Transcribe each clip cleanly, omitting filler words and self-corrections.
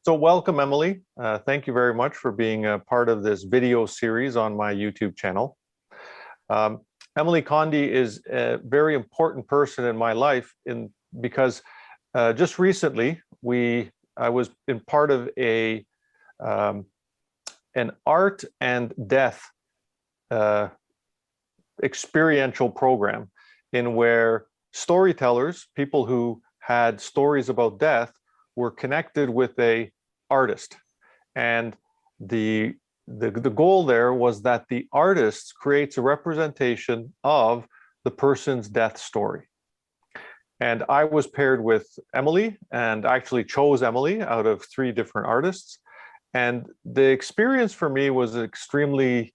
So welcome, Emily. Thank you very much for being a part of this video series on my YouTube channel. Um, Emily Condie is a very important person in my life because just recently I was in part of an art and death experiential program in where storytellers, people who had stories about death, were connected with a artist. And the goal there was that the artist creates a representation of the person's death story. And I was paired with Emily, and actually chose Emily out of 3 different artists. And the experience for me was extremely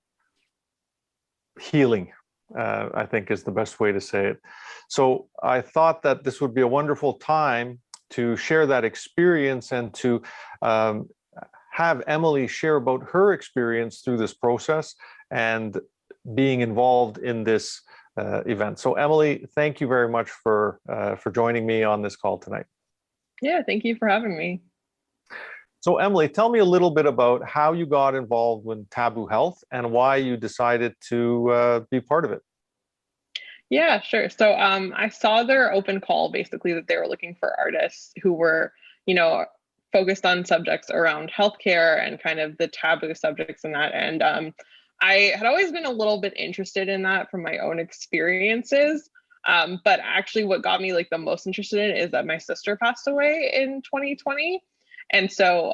healing, I think is the best way to say it. So I thought that this would be a wonderful time to share that experience and to have Emily share about her experience through this process and being involved in this event. So Emily, thank you very much for joining me on this call tonight. Yeah, thank you for having me. So Emily, tell me a little bit about how you got involved with Taboo Health and why you decided to be part of it. Yeah, sure. So I saw their open call, basically, that they were looking for artists who were, focused on subjects around healthcare and kind of the taboo subjects in that. And I had always been a little bit interested in that from my own experiences. But actually what got me the most interested in it is that my sister passed away in 2020. And so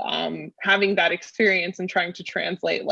having that experience and trying to translate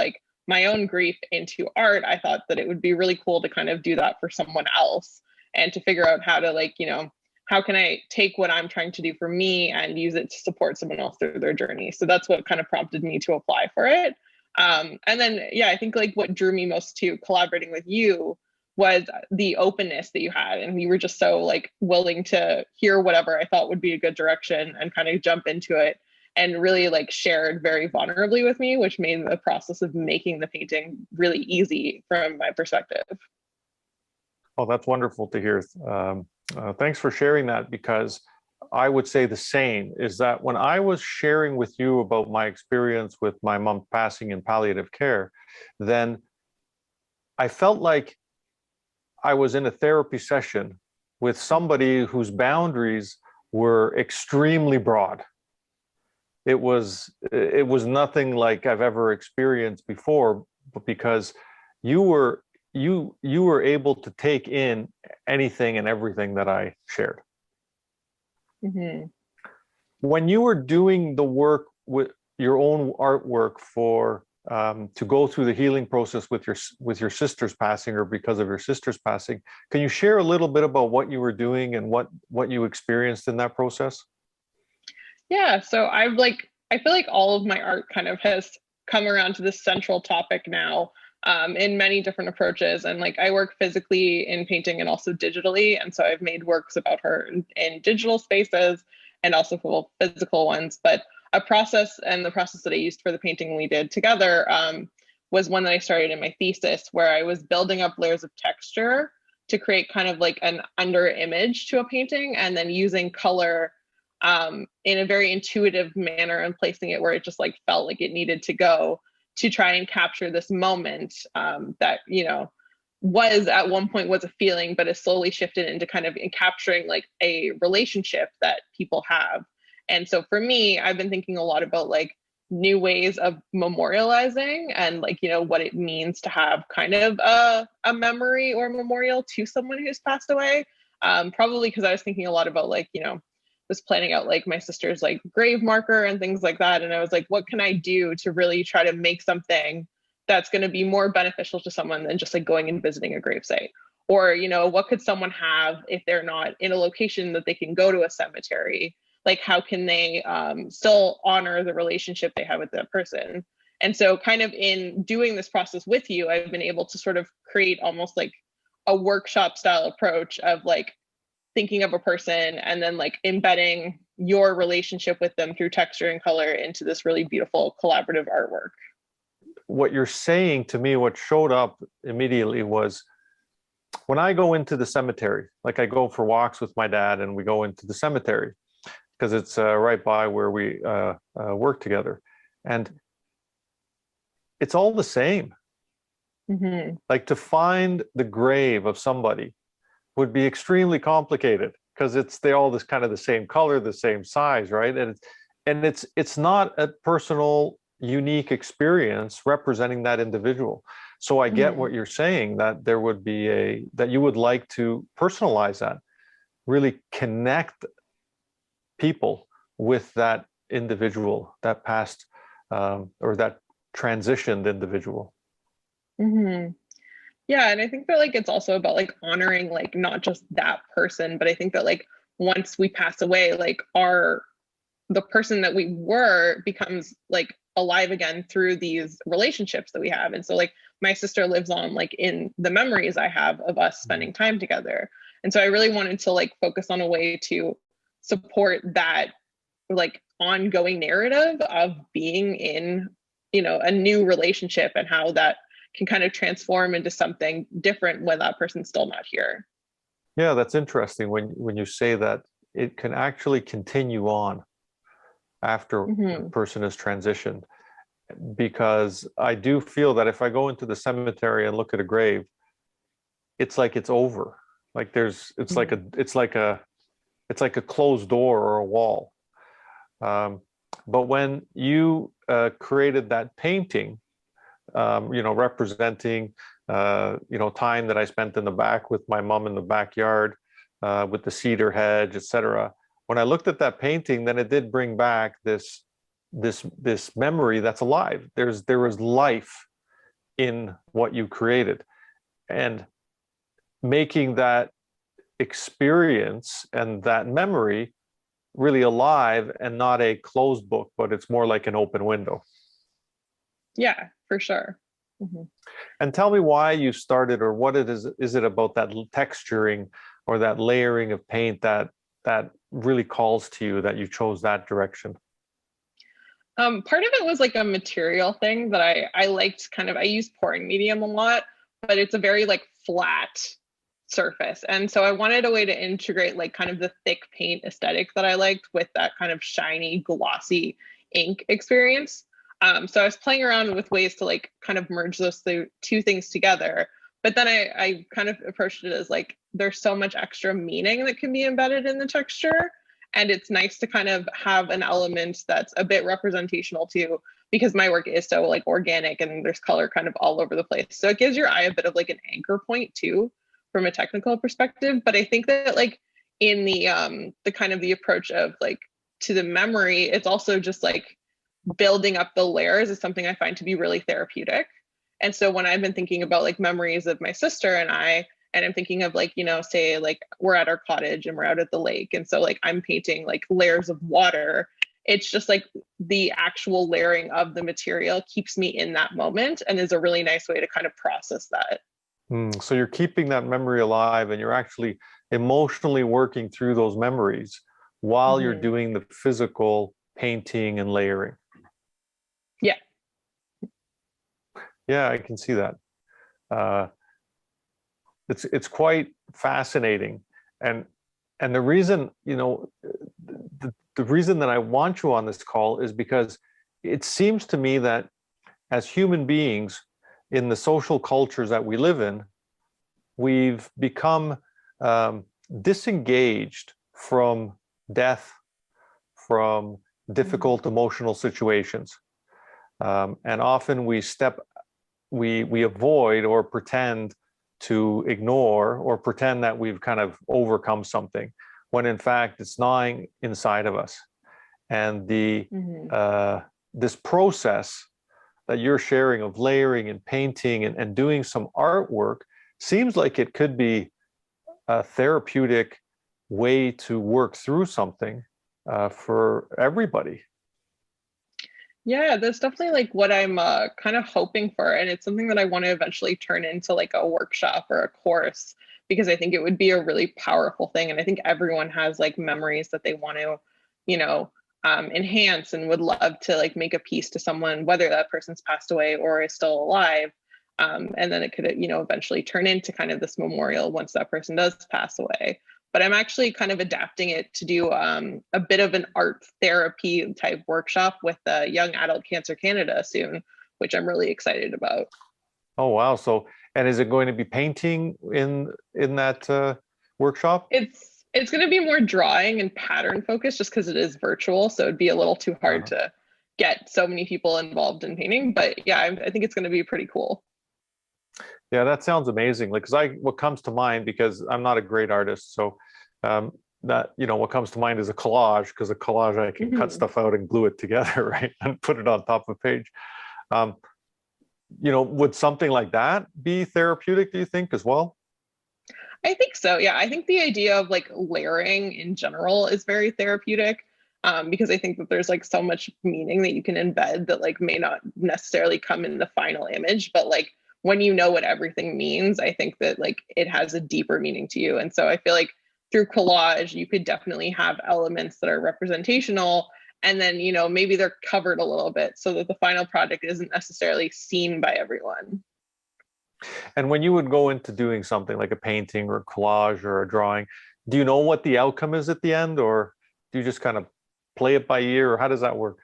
my own grief into art, I thought that it would be really cool to kind of do that for someone else and to figure out how to how can I take what I'm trying to do for me and use it to support someone else through their journey. So that's what kind of prompted me to apply for it. And then, yeah, I think what drew me most to collaborating with you was the openness that you had. And you were just so willing to hear whatever I thought would be a good direction and kind of jump into it, and really shared very vulnerably with me, which made the process of making the painting really easy from my perspective. Oh, that's wonderful to hear. Thanks for sharing that, because I would say the same, is that when I was sharing with you about my experience with my mom passing in palliative care, then I felt like I was in a therapy session with somebody whose boundaries were extremely broad. It was nothing like I've ever experienced before, but because you were able to take in anything and everything that I shared. Mm-hmm. When you were doing the work with your own artwork to go through the healing process with your sister's passing, or because of your sister's passing, can you share a little bit about what you were doing and what you experienced in that process? Yeah, so I feel like all of my art kind of has come around to this central topic now, in many different approaches. And I work physically in painting and also digitally. And so I've made works about her in digital spaces and also for physical ones. But the process that I used for the painting we did together was one that I started in my thesis, where I was building up layers of texture to create kind of an under image to a painting, and then using color in a very intuitive manner and placing it where it just felt like it needed to go, to try and capture this moment that was at one point was a feeling, but is slowly shifted into kind of capturing a relationship that people have. And so for me, I've been thinking a lot about new ways of memorializing and what it means to have kind of a memory or memorial to someone who's passed away. Probably because I was thinking a lot about was planning out my sister's grave marker and things like that. And I was what can I do to really try to make something that's going to be more beneficial to someone than just going and visiting a gravesite? Or, what could someone have if they're not in a location that they can go to a cemetery? How can they still honor the relationship they have with that person? And so kind of in doing this process with you, I've been able to sort of create almost a workshop style approach of thinking of a person and then embedding your relationship with them through texture and color into this really beautiful collaborative artwork. What you're saying to me, what showed up immediately was when I go into the cemetery, I go for walks with my dad and we go into the cemetery, because it's right by where we work together. And it's all the same. Mm-hmm. Like to find the grave of somebody would be extremely complicated because they all this kind of the same color, the same size, right? And it's not a personal, unique experience representing that individual. So I get what you're saying, that there would be that you would like to personalize that, really connect people with that individual, that past or that transitioned individual. Mm-hmm. Yeah, and I think that like it's also about like honoring like not just that person, but I think that like once we pass away, like the person that we were becomes like alive again through these relationships that we have. And so like my sister lives on like in the memories I have of us spending time together. And so I really wanted to like focus on a way to support that like ongoing narrative of being in, a new relationship and how that can kind of transform into something different when that person's still not here. Yeah, that's interesting when you say that it can actually continue on after the Mm-hmm. person has transitioned. Because I do feel that if I go into the cemetery and look at a grave, it's like it's over. Like it's like a closed door or a wall. But when you created that painting, representing, time that I spent in the back with my mom in the backyard, with the cedar hedge, etc. When I looked at that painting, then it did bring back this memory that's alive. There was life in what you created, and making that experience and that memory really alive and not a closed book, but it's more like an open window. Yeah, for sure. Mm-hmm. And tell me why you started, or what it is it about that texturing or that layering of paint that really calls to you that you chose that direction? Part of it was like a material thing that I liked kind of, I use pouring medium a lot, but it's a very like flat surface. And so I wanted a way to integrate like kind of the thick paint aesthetic that I liked with that kind of shiny, glossy ink experience. So I was playing around with ways to like kind of merge those two things together. But then I kind of approached it as like there's so much extra meaning that can be embedded in the texture. And it's nice to kind of have an element that's a bit representational too, because my work is so like organic and there's color kind of all over the place. So it gives your eye a bit of like an anchor point too, from a technical perspective. But I think that like in the kind of the approach of like to the memory, it's also just like building up the layers is something I find to be really therapeutic. And so when I've been thinking about like memories of my sister and I'm thinking of like, say like we're at our cottage and we're out at the lake. And so like I'm painting like layers of water. It's just like the actual layering of the material keeps me in that moment and is a really nice way to kind of process that. So you're keeping that memory alive, and you're actually emotionally working through those memories while you're Mm-hmm. doing the physical painting and layering. Yeah. Yeah, I can see that. Uh, it's quite fascinating, and the reason the reason that I want you on this call is because it seems to me that as human beings in the social cultures that we live in, we've become disengaged from death, from difficult emotional situations, and often we avoid or pretend to ignore or pretend that we've kind of overcome something, when in fact it's gnawing inside of us. And this process that you're sharing of layering and painting and doing some artwork seems like it could be a therapeutic way to work through something for everybody. Yeah, that's definitely like what I'm kind of hoping for. And it's something that I want to eventually turn into like a workshop or a course, because I think it would be a really powerful thing. And I think everyone has like memories that they want to, enhance and would love to like make a piece to someone, whether that person's passed away or is still alive. And then it could, eventually turn into kind of this memorial once that person does pass away. but I'm actually kind of adapting it to do a bit of an art therapy type workshop with Young Adult Cancer Canada soon, which I'm really excited about. Oh, wow. So, and is it going to be painting in that workshop? It's going to be more drawing and pattern focused just because it is virtual, so it'd be a little too hard to get so many people involved in painting. But yeah, I think it's going to be pretty cool. Yeah, that sounds amazing. Like, because what comes to mind, because I'm not a great artist, so um, that what comes to mind is a collage. Because a collage, I can cut stuff out and glue it together, right, and put it on top of a page. Um, would something like that be therapeutic, do you think, as well? I think so. Yeah, I think the idea of like layering in general is very therapeutic, because I think that there's like so much meaning that you can embed that like may not necessarily come in the final image, but like when you know what everything means, I think that like it has a deeper meaning to you. And so I feel like through collage, you could definitely have elements that are representational, and then maybe they're covered a little bit so that the final product isn't necessarily seen by everyone. And when you would go into doing something like a painting or a collage or a drawing, do you know what the outcome is at the end, or do you just kind of play it by ear, or how does that work?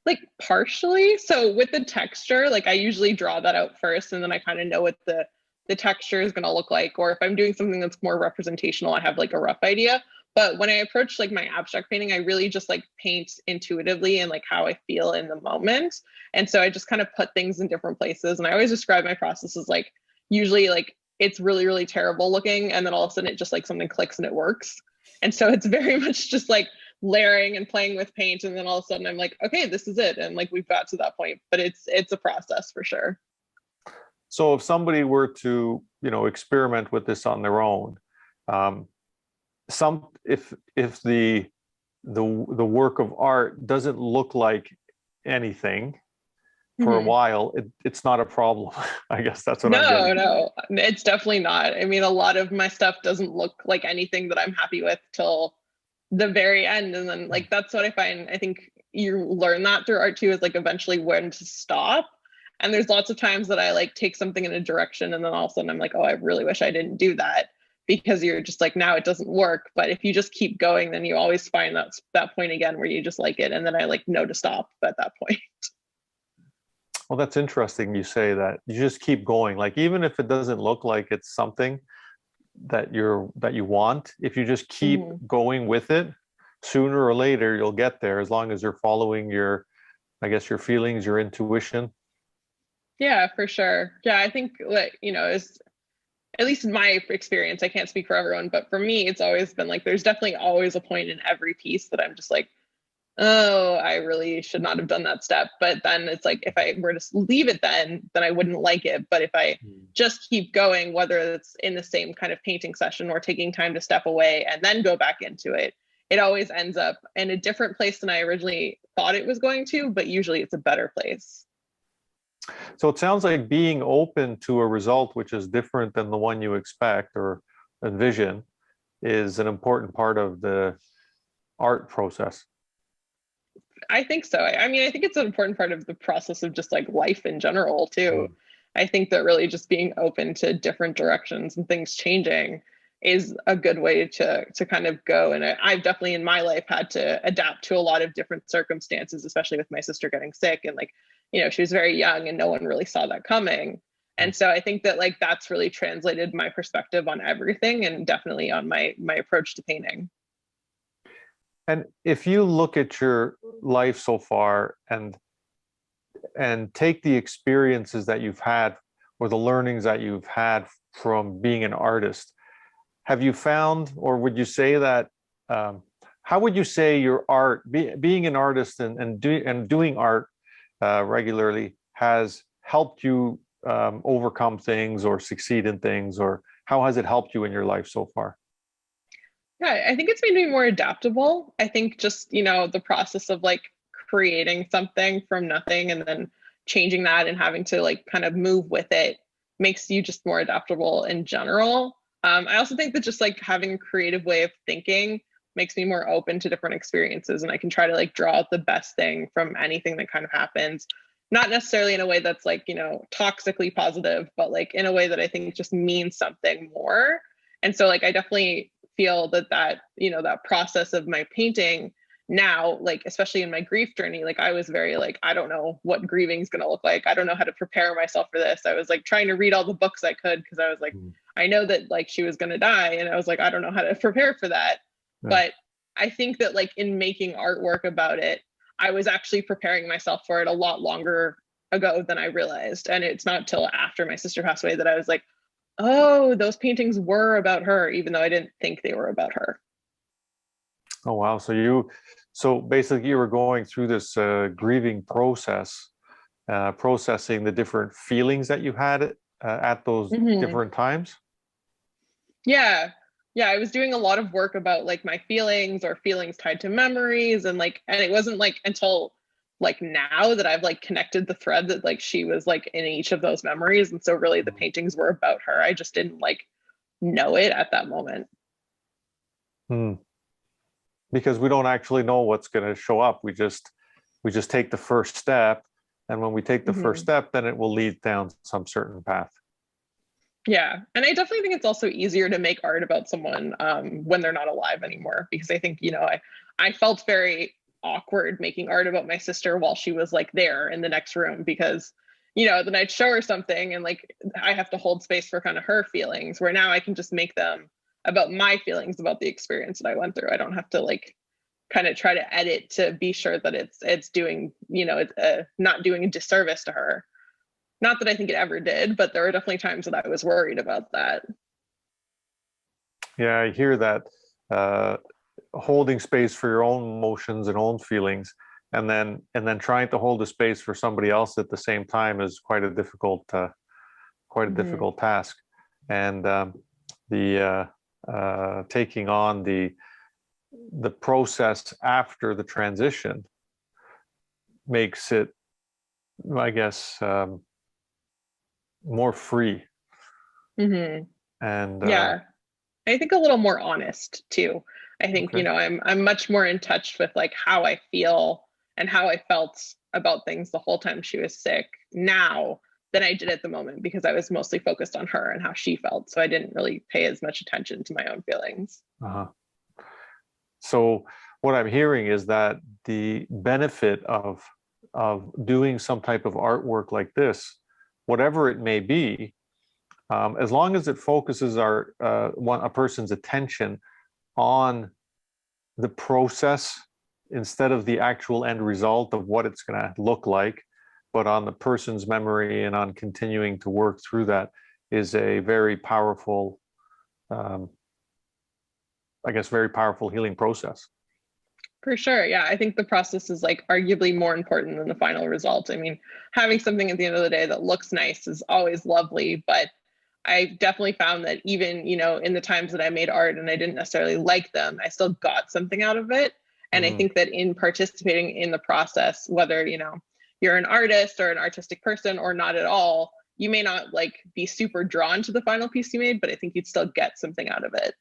Like partially. So with the texture, like I usually draw that out first, and then I kind of know what the texture is going to look like. Or if I'm doing something that's more representational, I have like a rough idea. But when I approach like my abstract painting, I really just like paint intuitively and like how I feel in the moment. And so I just kind of put things in different places. And I always describe my process as like usually like it's really, really terrible looking. And then all of a sudden it just like something clicks and it works. And so it's very much just like layering and playing with paint. And then all of a sudden I'm like, okay, this is it. And like we've got to that point, but it's a process for sure. So if somebody were to, experiment with this on their own, um, if the work of art doesn't look like anything for a while, it's not a problem. I guess that's what I'm getting. No, it's definitely not. I mean, a lot of my stuff doesn't look like anything that I'm happy with till the very end. And then like that's what I find. I think you learn that through art too, is like eventually when to stop. And there's lots of times that I like take something in a direction and then all of a sudden I'm like, oh, I really wish I didn't do that, because you're just like, now it doesn't work. But if you just keep going, then you always find that point again where you just like it. And then I like know to stop at that point. Well, that's interesting. You say that you just keep going. Like, even if it doesn't look like it's something that you want, if you just keep going with it, sooner or later you'll get there, as long as you're following I guess, your feelings, your intuition. Yeah, for sure. Yeah, I think like, is at least in my experience, I can't speak for everyone, but for me, it's always been like there's definitely always a point in every piece that I'm just like, oh, I really should not have done that step. But then it's like if I were to leave it then I wouldn't like it. But if I just keep going, whether it's in the same kind of painting session or taking time to step away and then go back into it, it always ends up in a different place than I originally thought it was going to, but usually it's a better place. So it sounds like being open to a result which is different than the one you expect or envision is an important part of the art process. I think so. I mean, I think it's an important part of the process of just like life in general too. I think that really just being open to different directions and things changing is a good way to kind of go. And I've definitely in my life had to adapt to a lot of different circumstances, especially with my sister getting sick, and like, she was very young and no one really saw that coming. And so I think that like that's really translated my perspective on everything, and definitely on my approach to painting. And if you look at your life so far and take the experiences that you've had or the learnings that you've had from being an artist, have you found, or would you say that, how would you say your art, being an artist and doing art regularly, has helped you overcome things or succeed in things, or how has it helped you in your life so far? Yeah, I think it's made me more adaptable. I think just, the process of like creating something from nothing and then changing that and having to like kind of move with it makes you just more adaptable in general. I also think that just like having a creative way of thinking makes me more open to different experiences, and I can try to like draw out the best thing from anything that kind of happens. Not necessarily in a way that's like, toxically positive, but like in a way that I think just means something more. And so like I definitely feel that that process of my painting now, like, especially in my grief journey, like I was very like, I don't know what grieving is going to look like. I don't know how to prepare myself for this. I was like trying to read all the books I could, because I was like, I know that like she was going to die, and I was like, I don't know how to prepare for that. Yeah. But I think that like in making artwork about it, I was actually preparing myself for it a lot longer ago than I realized. And it's not till after my sister passed away that I was like, oh, those paintings were about her, even though I didn't think they were about her. Oh, wow. So basically you were going through this grieving process, processing the different feelings that you had at those different times. Yeah. Yeah, I was doing a lot of work about like my feelings or feelings tied to memories, and it wasn't like until like now that I've like connected the thread that like she was like in each of those memories, and so really the paintings were about her. I just didn't like know it at that moment. Because we don't actually know what's going to show up. We just take the first step, and when we take the first step, then it will lead down some certain path. Yeah. And I definitely think it's also easier to make art about someone when they're not alive anymore, because I think, I felt very awkward making art about my sister while she was like there in the next room, because, then I'd show her something and like, I have to hold space for kind of her feelings, where now I can just make them about my feelings about the experience that I went through. I don't have to like kind of try to edit to be sure that it's doing, it's not doing a disservice to her. Not that I think it ever did, but there were definitely times that I was worried about that. Yeah, I hear that. Holding space for your own emotions and own feelings, and then trying to hold a space for somebody else at the same time is quite a difficult task. And the taking on the process after the transition makes it, I guess, more free. And yeah, I think a little more honest too. I think, okay. I'm much more in touch with like how I feel and how I felt about things the whole time she was sick now than I did at the moment, because I was mostly focused on her and how she felt. So I didn't really pay as much attention to my own feelings. So what I'm hearing is that the benefit of doing some type of artwork like this, whatever it may be, as long as it focuses a person's attention on the process instead of the actual end result of what it's going to look like, but on the person's memory and on continuing to work through that, is a very powerful, very powerful healing process. For sure. Yeah. I think the process is like arguably more important than the final result. I mean, having something at the end of the day that looks nice is always lovely, but I definitely found that even, in the times that I made art and I didn't necessarily like them, I still got something out of it. And I think that in participating in the process, whether, you're an artist or an artistic person or not at all, you may not like be super drawn to the final piece you made, but I think you'd still get something out of it.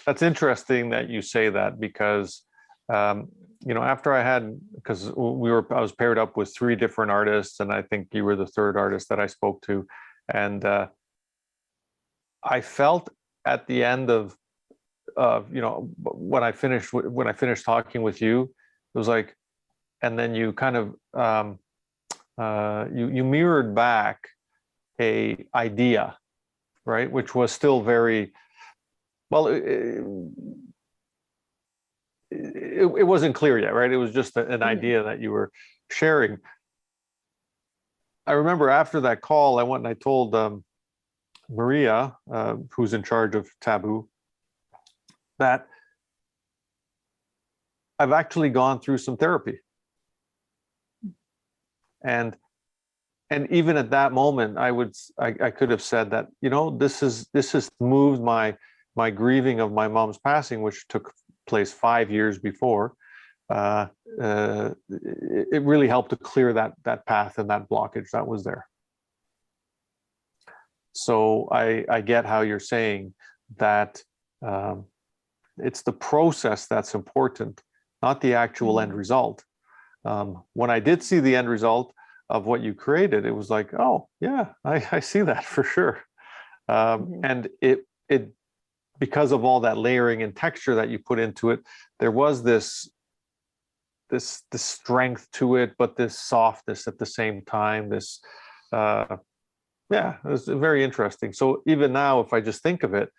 That's interesting that you say that, because after because I was paired up with 3 different artists, and I think you were the 3rd artist that I spoke to, and I felt at the end of when I finished talking with you, it was like, and then you kind of you mirrored back a idea, right, which was still very well, it wasn't clear yet, right? It was just an idea that you were sharing. I remember after that call, I went and I told Maria, who's in charge of Taboo, that I've actually gone through some therapy. And even at that moment, I could have said that, this has moved my grieving of my mom's passing, which took place 5 years before. It really helped to clear that path and that blockage that was there. So I get how you're saying that it's the process that's important, not the actual end result. When I did see the end result of what you created, it was like, oh yeah, I see that for sure. And it, because of all that layering and texture that you put into it, there was this strength to it, but this softness at the same time. This, yeah, it was very interesting. So even now, if I just think of it,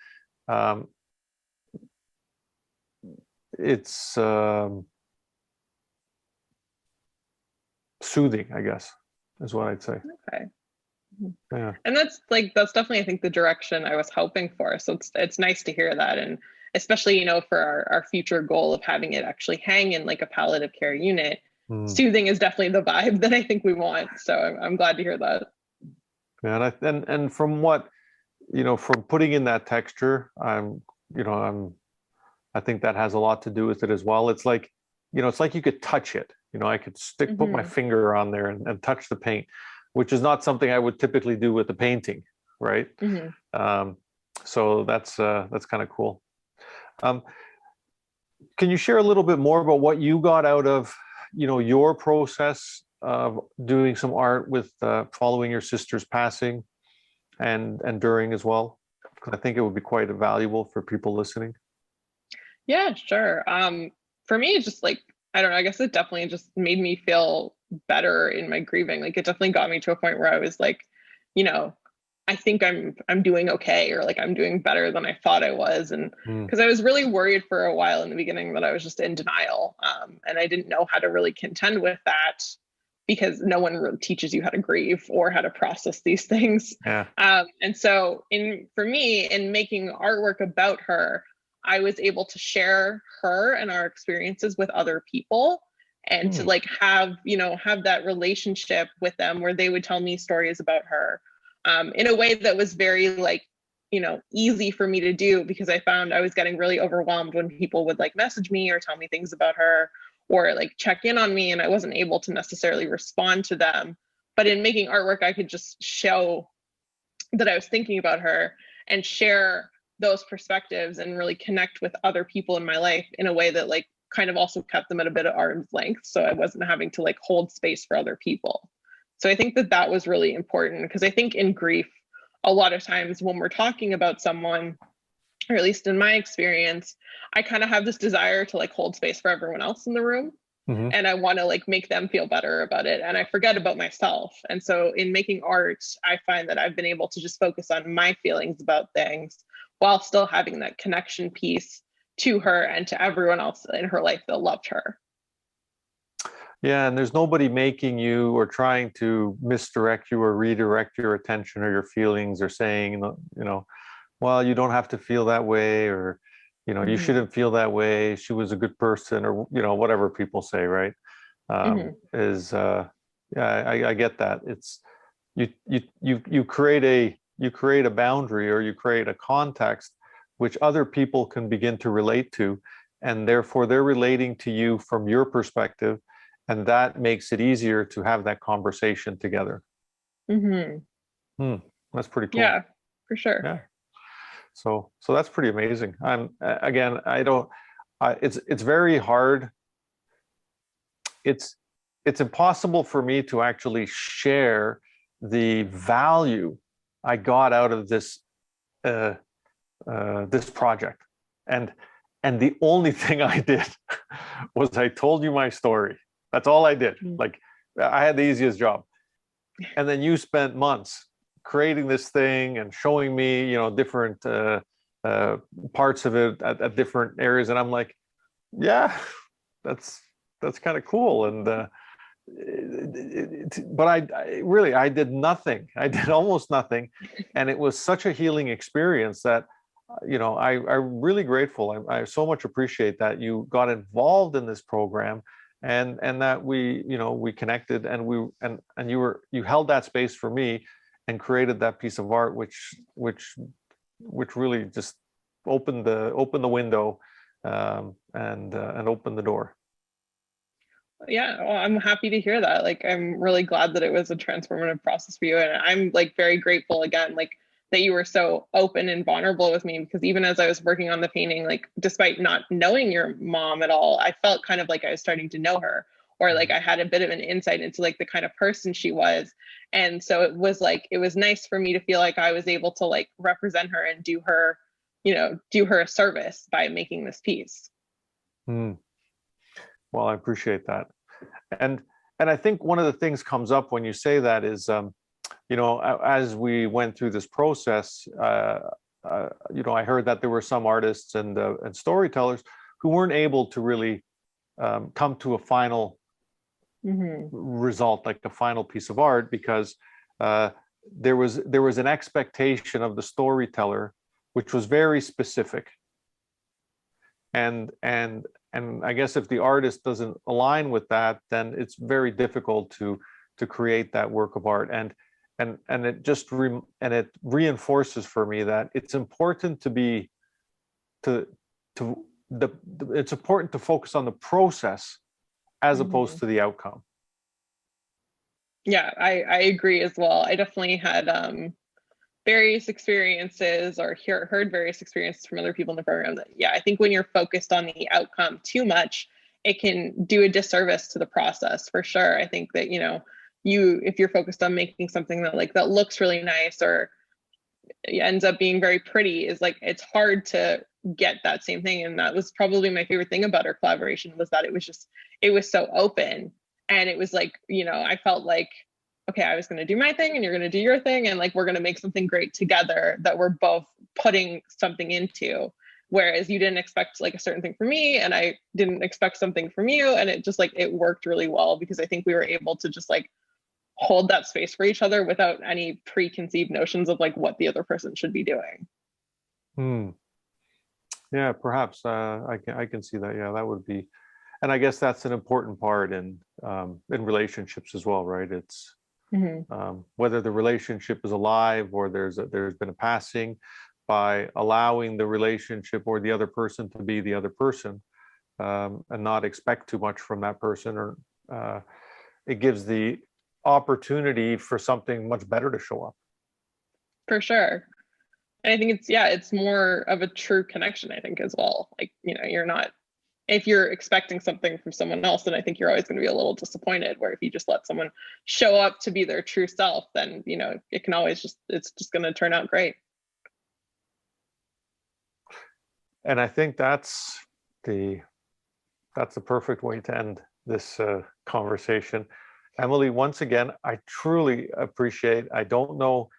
it's soothing, I guess, is what I'd say. Okay. Yeah. And that's definitely, I think, the direction I was hoping for. So it's nice to hear that. And especially, you know, for our future goal of having it actually hang in like a palliative care unit, soothing is definitely the vibe that I think we want. So I'm glad to hear that. Yeah, and from what, you know, from putting in that texture, I think that has a lot to do with it as well. It's like, you know, it's like you could touch it. You know, I could put my finger on there and touch the paint, which is not something I would typically do with a painting, right? So that's kind of cool. Can you share a little bit more about what you got out of, you know, your process of doing some art with following your sister's passing and during as well? Because I think it would be quite valuable for people listening. Yeah, sure. For me, it's just like, I don't know, I guess it definitely just made me feel better in my grieving. Like it definitely got me to a point where I was like, you know, I think I'm doing okay, or like I'm doing better than I thought I was. And because I was really worried for a while in the beginning that I was just in denial. And I didn't know how to really contend with that, because no one really teaches you how to grieve or how to process these things. Yeah. And so for me, in making artwork about her, I was able to share her and our experiences with other people, and to like have that relationship with them where they would tell me stories about her in a way that was very like, easy for me to do, because I found I was getting really overwhelmed when people would like message me or tell me things about her or like check in on me, and I wasn't able to necessarily respond to them. But in making artwork, I could just show that I was thinking about her and share those perspectives and really connect with other people in my life in a way that like kind of also kept them at a bit of arm's length, so I wasn't having to like hold space for other people. So I think that was really important, because I think in grief, a lot of times when we're talking about someone, or at least in my experience, I kind of have this desire to like hold space for everyone else in the room. And I want to like make them feel better about it, and I forget about myself. And so in making art, I find that I've been able to just focus on my feelings about things while still having that connection piece to her and to everyone else in her life that loved her. Yeah, and there's nobody making you or trying to misdirect you or redirect your attention or your feelings, or saying, well, you don't have to feel that way, or, you shouldn't feel that way. She was a good person, or, whatever people say, right? Yeah, I get that. It's you create a boundary, or you create a context which other people can begin to relate to, and therefore they're relating to you from your perspective, and that makes it easier to have that conversation together. That's pretty cool. Yeah, for sure. Yeah. So that's pretty amazing. Again, it's very hard. It's impossible for me to actually share the value I got out of this this project, and the only thing I did was I told you my story. That's all I did. Like, I had the easiest job, and then you spent months creating this thing and showing me, different parts of it at different areas, and I'm like, yeah, that's kind of cool. And but I did nothing. I did almost nothing, and it was such a healing experience that, I'm really grateful. I so much appreciate that you got involved in this program, and that we connected, and you held that space for me and created that piece of art, which really just opened the window, and opened the door. Yeah, well, I'm happy to hear that. Like, I'm really glad that it was a transformative process for you, and I'm like very grateful again, like, that you were so open and vulnerable with me, because even as I was working on the painting, like, despite not knowing your mom at all, I felt kind of like I was starting to know her, or like I had a bit of an insight into like the kind of person she was. And so it was nice for me to feel like I was able to like represent her and do her do her a service by making this piece. Hmm. Well, I appreciate that. And I think one of the things comes up when you say that is, as we went through this process, I heard that there were some artists and storytellers who weren't able to really come to a final result, like a final piece of art, because there was an expectation of the storyteller which was very specific, and I guess if the artist doesn't align with that, then it's very difficult to create that work of art. And it just it reinforces for me that it's important it's important to focus on the process as opposed to the outcome. Yeah, I agree as well. I definitely had various experiences or heard various experiences from other people in the program that, yeah, I think when you're focused on the outcome too much, it can do a disservice to the process for sure. I think that, if you're focused on making something that looks really nice or ends up being very pretty, is like, it's hard to get that same thing. And that was probably my favorite thing about our collaboration, was that it was so open. And it was like, I felt like, okay, I was going to do my thing and you're going to do your thing. And like, we're going to make something great together that we're both putting something into. Whereas you didn't expect like a certain thing from me and I didn't expect something from you. And it just like, it worked really well because I think we were able to just like hold that space for each other without any preconceived notions of like what the other person should be doing. Yeah, perhaps I can see that. Yeah, that would be, and I guess that's an important part in relationships as well, right? It's whether the relationship is alive or there's been a passing, by allowing the relationship or the other person to be the other person, and not expect too much from that person, or it gives the opportunity for something much better to show up. For sure. And I think it's more of a true connection, I think, as well. Like, you're not, if you're expecting something from someone else, then I think you're always going to be a little disappointed. Where if you just let someone show up to be their true self, then, it can always it's just going to turn out great. And I think that's the perfect way to end this conversation. Emily, once again, I truly appreciate, I don't know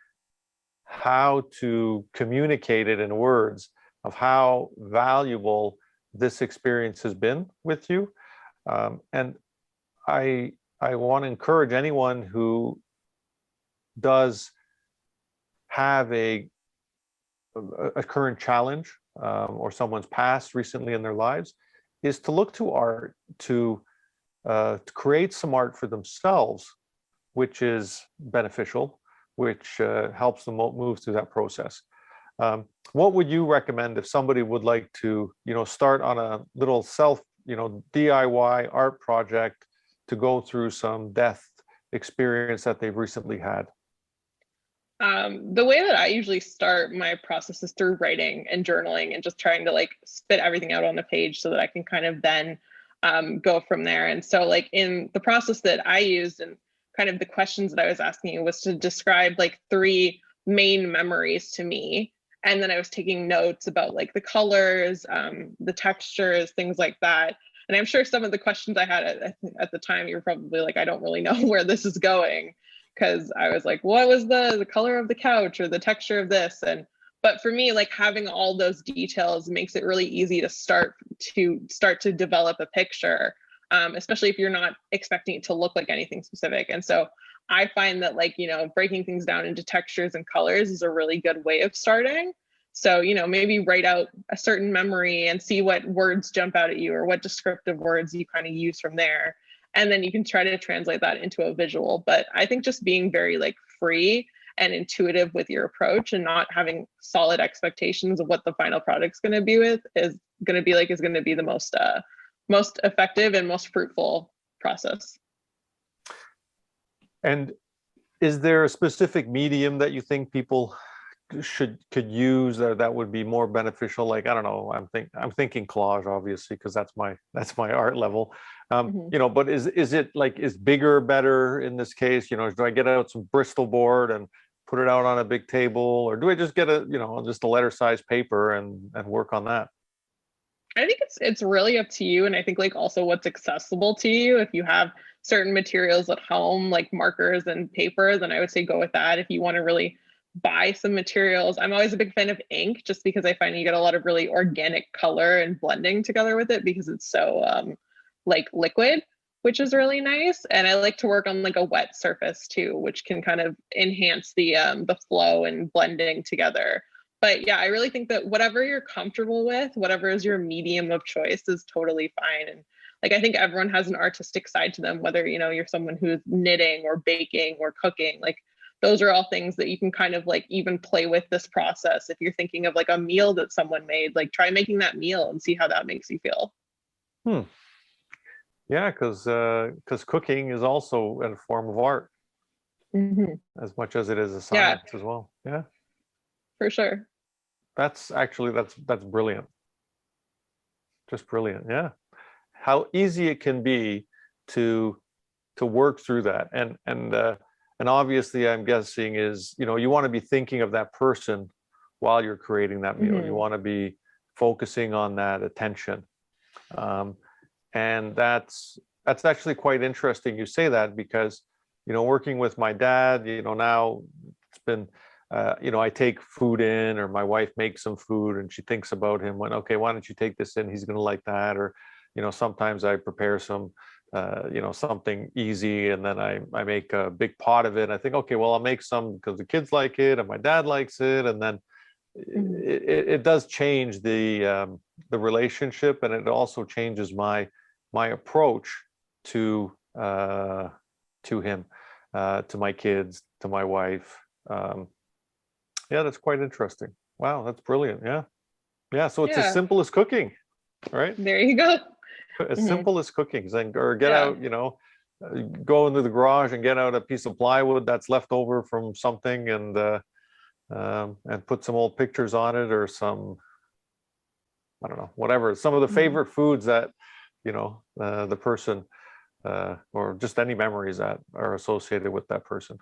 how to communicate it in words of how valuable this experience has been with you. And I want to encourage anyone who does have a current challenge, or someone's passed recently in their lives, is to look to art to create some art for themselves, which is beneficial, which helps them move through that process. What would you recommend if somebody would like to, start on a little DIY art project to go through some death experience that they've recently had? The way that I usually start my process is through writing and journaling and just trying to like spit everything out on the page so that I can kind of then go from there. And so like in the process that I used and kind of the questions that I was asking you was to describe like 3 main memories to me. And then I was taking notes about like the colors, the textures, things like that. And I'm sure some of the questions I had at the time, you were probably like, I don't really know where this is going. Because I was like, what was the color of the couch or the texture of this? But for me, like having all those details makes it really easy to start to develop a picture, especially if you're not expecting it to look like anything specific. And so I find that like, breaking things down into textures and colors is a really good way of starting. So, maybe write out a certain memory and see what words jump out at you or what descriptive words you kind of use from there. And then you can try to translate that into a visual. But I think just being very like free and intuitive with your approach and not having solid expectations of what the final product's going to be is going to be the most effective and most fruitful process. And is there a specific medium that you think people could use that would be more beneficial? Like, I don't know, I'm thinking collage, obviously, because that's my art level. But is it like, is bigger better in this case? Do I get out some Bristol board and put it out on a big table, or do I just get a, just a letter size paper and work on that? I think it's really up to you, and I think like also what's accessible to you. If you have certain materials at home like markers and paper, then I would say go with that. If you want to really buy some materials, I'm always a big fan of ink, just because I find you get a lot of really organic color and blending together with it, because it's so like liquid, which is really nice. And I like to work on like a wet surface too, which can kind of enhance the flow and blending together. But yeah, I really think that whatever you're comfortable with, whatever is your medium of choice, is totally fine. And like, I think everyone has an artistic side to them, whether, you're someone who's knitting or baking or cooking. Like, those are all things that you can kind of like even play with this process. If you're thinking of like a meal that someone made, like try making that meal and see how that makes you feel. Yeah, because cooking is also a form of art, as much as it is a Yeah, science as well. Yeah, for sure. That's brilliant. Just brilliant. Yeah. How easy it can be to work through that. And obviously I'm guessing is, you want to be thinking of that person while you're creating that meal. You want to be focusing on that attention. And that's actually quite interesting you say that, because, working with my dad, now it's been, I take food in, or my wife makes some food and she thinks about him when, okay, why don't you take this in? He's going to like that. Or, sometimes I prepare some, something easy, and then I make a big pot of it. I think, okay, well, I'll make some because the kids like it and my dad likes it. And then it does change the relationship, and it also changes my approach to him, to my kids, to my wife. Yeah, that's quite interesting. Wow, that's brilliant. Yeah. So it's as Yeah, simple as cooking, right? there you go. As simple as cooking, or get Yeah. out, go into the garage and get out a piece of plywood that's left over from something, and put some old pictures on it, or some, I don't know, whatever, some of the favorite foods that, the person, or just any memories that are associated with that person.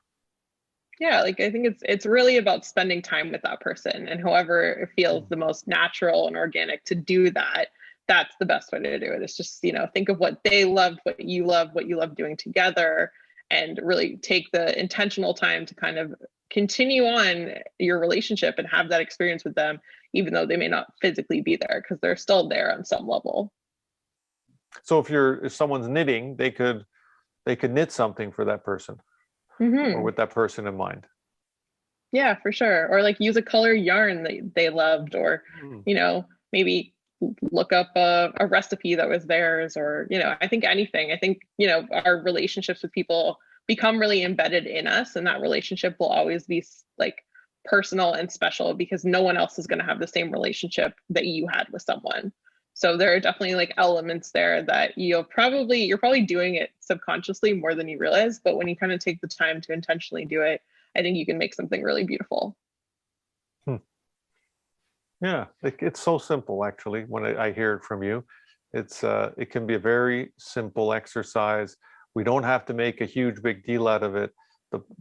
Yeah, like I think it's really about spending time with that person, and however it feels the most natural and organic to do that, that's the best way to do it. It's just, think of what they loved, what you love doing together, and really take the intentional time to kind of continue on your relationship and have that experience with them, even though they may not physically be there, because they're still there on some level. So if someone's knitting, they could knit something for that person, or with that person in mind. Yeah, for sure. Or like use a color yarn that they loved, or, maybe look up a recipe that was theirs, or, I think anything. I think, our relationships with people become really embedded in us, and that relationship will always be like personal and special, because no one else is going to have the same relationship that you had with someone. So there are definitely like elements there that you're probably doing it subconsciously more than you realize, but when you kind of take the time to intentionally do it, I think you can make something really beautiful. Yeah, it's so simple, actually. When I hear it from you, it can be a very simple exercise. We don't have to make a huge big deal out of it.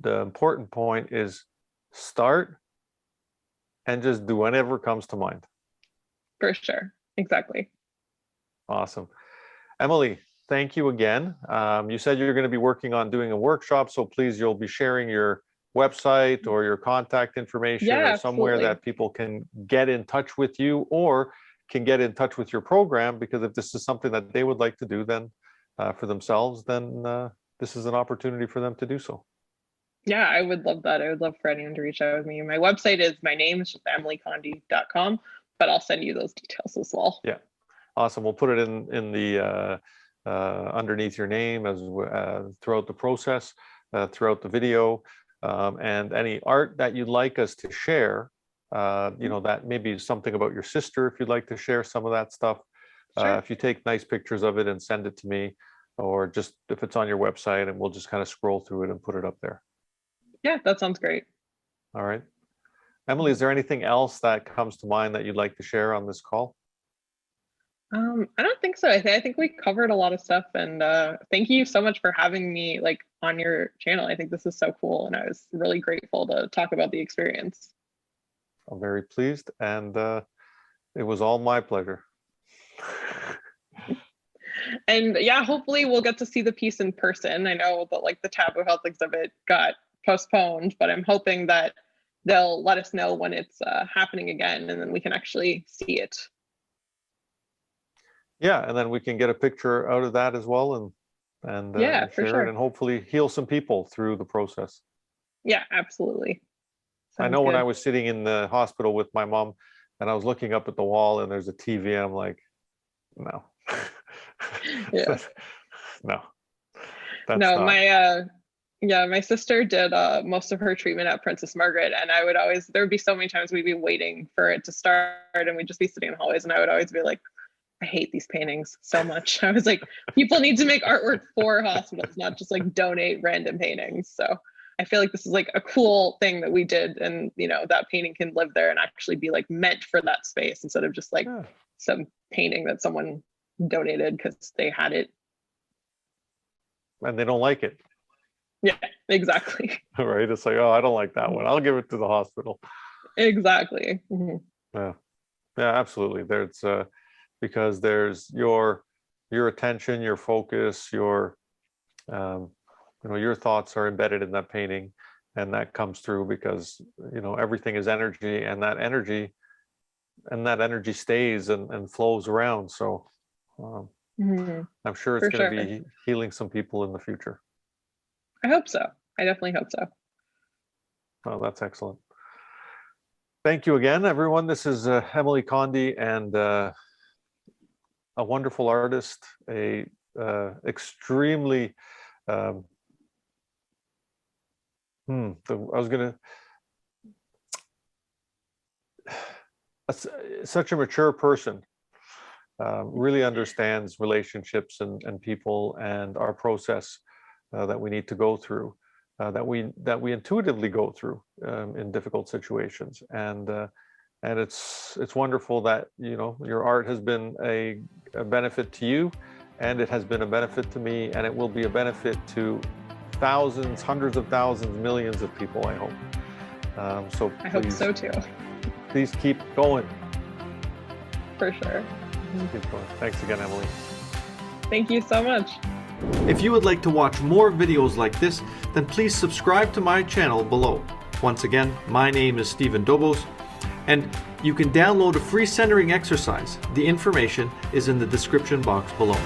The important point is start and just do whatever comes to mind. For sure. Exactly. Awesome. Emily, thank you again. You said you're going to be working on doing a workshop, so please, you'll be sharing your website or your contact information, Yeah, or somewhere absolutely. that people can get in touch with you, or can get in touch with your program, because if this is something that they would like to do, then for themselves, then this is an opportunity for them to do so. Yeah, I would love that. I would love for anyone to reach out with me. My website is my name, it's just emilycondie.com, but I'll send you those details as well. Yeah, awesome. We'll put it in the underneath your name as throughout the process, throughout the video, and any art that you'd like us to share. That maybe something about your sister, if you'd like to share some of that stuff. Sure. If you take nice pictures of it and send it to me, or just if it's on your website, and we'll just kind of scroll through it and put it up there. Yeah, that sounds great. All right. Emily, is there anything else that comes to mind that you'd like to share on this call? I don't think so. I think we covered a lot of stuff, and thank you so much for having me like on your channel. I think this is so cool, and I was really grateful to talk about the experience. I'm very pleased, and it was all my pleasure. And yeah, hopefully we'll get to see the piece in person. I know that like the Taboo Health exhibit got postponed, but I'm hoping that they'll let us know when it's happening again, and then we can actually see it. Yeah, and then we can get a picture out of that as well, and Yeah, for share sure. it, and hopefully heal some people through the process. Yeah, absolutely. I Sounds know when good. I was sitting in the hospital with my mom, and I was looking up at the wall, and there's a TV, and I'm like, no, Yeah. no, that's No, not. my sister did most of her treatment at Princess Margaret, and I would always, there would be so many times we'd be waiting for it to start, and we'd just be sitting in the hallways, and I would always be like, I hate these paintings so much. I was like, people need to make artwork for hospitals, not just like donate random paintings. So I feel like this is like a cool thing that we did, and that painting can live there and actually be like meant for that space instead of just like Yeah. some painting that someone donated because they had it. And they don't like it. Yeah, exactly. Right? It's like, oh, I don't like that one. I'll give it to the hospital. Exactly. Mm-hmm. Yeah, yeah, absolutely. There's because there's your attention, your focus, your your thoughts are embedded in that painting, and that comes through because everything is energy, and that energy stays and flows around. So Mm-hmm. I'm sure it's For going to sure. be healing some people in the future. I hope so. I definitely hope so. Oh, that's excellent. Thank you again, everyone. This is Emily Condie, and a wonderful artist, a extremely I was gonna such a mature person, really understands relationships and people and our process that we need to go through, that we intuitively go through in difficult situations, and it's wonderful that your art has been a benefit to you, and it has been a benefit to me, and it will be a benefit to thousands, hundreds of thousands, millions of people, I hope. So I hope so too. Please keep going. For sure. Keep going. Thanks again, Emily. Thank you so much. If you would like to watch more videos like this, then please subscribe to my channel below. Once again, my name is Stephen Dobos, and you can download a free centering exercise. The information is in the description box below.